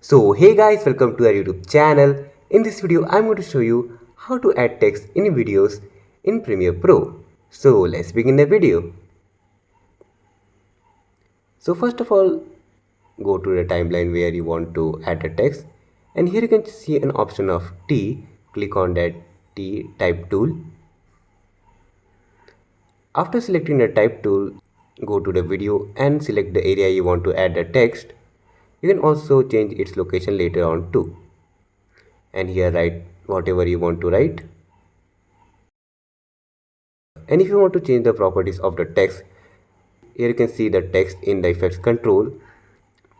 So hey guys, welcome to our YouTube channel. In this video I'm going to show you how to add text in videos in Premiere Pro. So let's begin the video. So first of all, go to the timeline where you want to add the text, and here you can see an option of T. Click on that T type tool. After selecting the type tool, go to the video and select the area you want to add the text. You can also change its location later on too. And here write whatever you want to write. And if you want to change the properties of the text, here you can see the text in the effects control.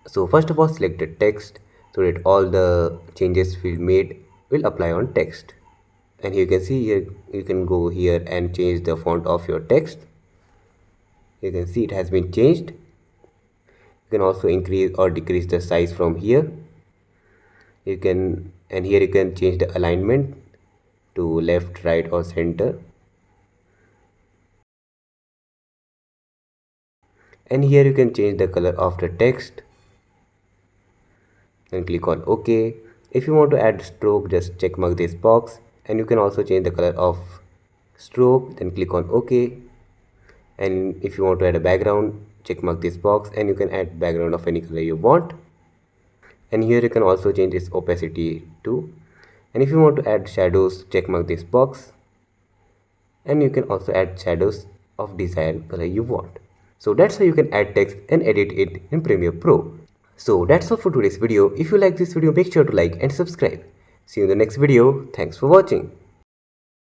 So first of all, select the text so that all the changes we made will apply on text. And here you can see, here you can go here and change the font of your text. You can see it has been changed. You can also increase or decrease the size from here. You can, and here you can change the alignment to left, right or center. And here you can change the color of the text and click on OK. If you want to add stroke, just check mark this box, and you can also change the color of stroke, then click on OK. And if you want to add a background, check mark this box and you can add background of any color you want. And here you can also change its opacity too. And if you want to add shadows, check mark this box, and you can also add shadows of desired color you want. So that's how you can add text and edit it in Premiere Pro. So that's all for today's video. If you like this video, make sure to like and subscribe. See you in the next video. Thanks for watching.